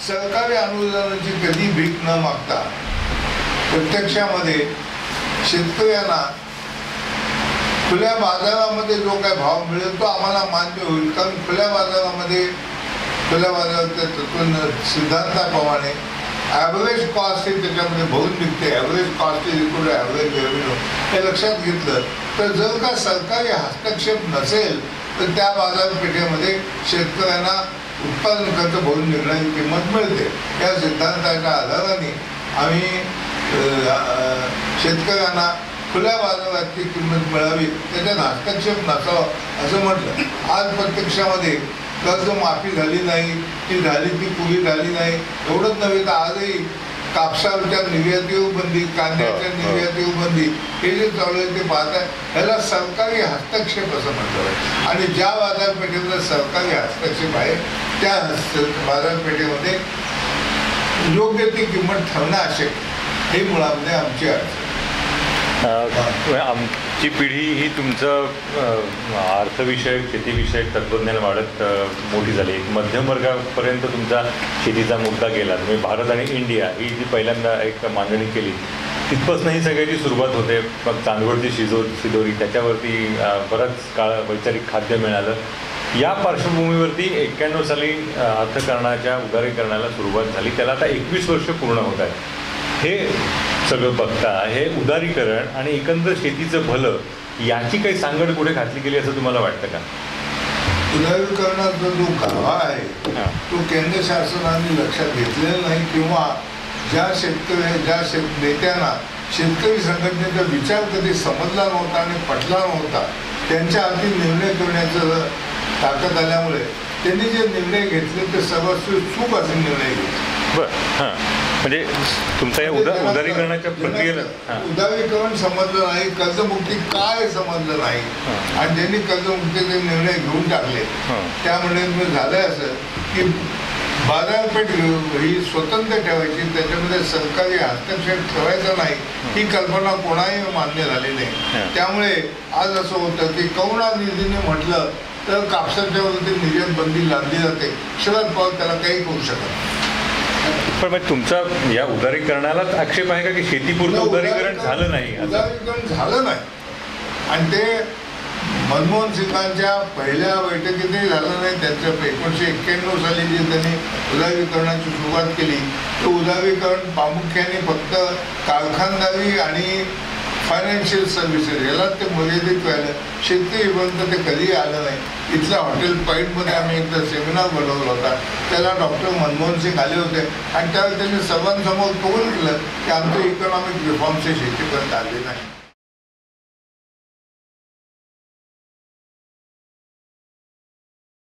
सरकारी अनुदानाची कधी भीक न मागता प्रत्यक्षामध्ये शेतकऱ्यांना खुल्या बाजारामध्ये जो काही भाव मिळेल तो आम्हाला मान्य होईल, कारण खुल्या बाजारामध्ये सिद्धांताप्रमाणे ॲव्हरेज कॉस्ट हे त्याच्यामध्ये भरून निघते. Average cost is equal to average revenue हे लक्षात घेतलं तर जर का सरकारी हस्तक्षेप नसेल तर त्या बाजारपेठेमध्ये शेतकऱ्यांना उत्पादन खर्च भरून निघण्याची किंमत मिळते. या सिद्धांताच्या आधाराने आम्ही शेतकऱ्यांना खुल्या बाजारातली किंमत मिळावी, त्याच्यात हस्तक्षेप नसावा असं म्हटलं. आज प्रत्यक्षामध्ये कर्जमाफी झाली नाही, ती झाली ती पुरी झाली नाही. एवढंच नव्हे तर आजही कापसाच्या निर्यातीवर बंदी, कांद्याच्या निर्यातीवर बंदी हे जे चालू आहे ते पाहताय. ह्याला सरकारी हस्तक्षेप असं म्हटलं आहे. आणि ज्या बाजारपेठेमध्ये सरकारी हस्तक्षेप आहे त्या बाजारपेठेमध्ये योग्य ती किंमत ठरणं अशक्य, हे मुळामध्ये आमची अडचण. आमची पिढी ही तुमचं अर्थविषयक शेतीविषयक तत्त्वज्ञान वाढत मोठी झाली. मध्यम वर्गापर्यंत तुमचा शेतीचा मुद्दा गेला. तुम्ही भारत आणि इंडिया ही जी पहिल्यांदा एक मांडणी केली तिथपासून ही सगळ्याची सुरुवात होते. मग चांदवडची शिदोरी त्याच्यावरती बराच काळ वैचारिक खाद्य मिळालं. या पार्श्वभूमीवरती 91 साली अर्थकारणाच्या उदारीकरणाला सुरुवात झाली. त्याला आता 21 वर्ष पूर्ण होत आहेत. हे सगळं बघता हे उदारीकरण आणि एकंदर शेतीचं भलं याची काही सांगड पुढे घातली गेली असं तुम्हाला वाटतं का? उदारीकरणाचा जो गाभा आहे तो केंद्र शासनाने लक्षात घेतलेला नाही, किंवा ज्या नेत्यांना शेतकरी संघटनेचा विचार कधी समजला नव्हता आणि पटला नव्हता त्यांच्या हाती निर्णय करण्याचं ताकद आल्यामुळे त्यांनी जे निर्णय घेतले ते सर्वस्वी चूक असे निर्णय घेतले. बरं, हां, म्हणजे तुमचा या उदारीकरणाच्या प्रक्रियेला उदारीकरण समजलं नाही, कर्जमुक्ती काय समजलं नाही, आणि ज्यांनी कर्जमुक्तीचे निर्णय घेऊन टाकले त्यामुळे झालंय असं की बाजारपेठ ही स्वतंत्र ठेवायची, त्याच्यामध्ये सरकारी हस्तक्षेप ठेवायचा नाही ही कल्पना कोणाही मान्य झाली नाही. त्यामुळे आज असं होतं की करुणानिधीने म्हटलं तर कापसाच्या वरती निर्यात बंदी लादली जाते. शरद पवार त्याला काही करू शकत नाही. पण मग तुमचा या उदारीकरणालाच आक्षेप आहे का की शेतीपुरतं उदारीकरण झालं नाही? उदारीकरण झालं नाही, आणि ते मनमोहन सिंगांच्या पहिल्या बैठकीतही झालं नाही. त्यांच्या 1991 साली जी त्यांनी उदारीकरणाची सुरुवात केली तर उदारीकरण प्रामुख्याने फक्त कारखानदारी आणि फायनान्शियल सर्व्हिसेस यालाच ते मर्यादित राहिलं. शेतकरीपर्यंत ते कधीही आलं नाही. इथल्या हॉटेल पॉईंटमध्ये आम्ही एकदा सेमिनार बोलवला होता, त्याला डॉक्टर मनमोहन सिंग आले होते आणि त्यावेळी त्यांनी सर्वांसमोर कबूल केलं की आमचं इकॉनॉमिक रिफॉर्म्स हे शेतीपर्यंत आले नाही.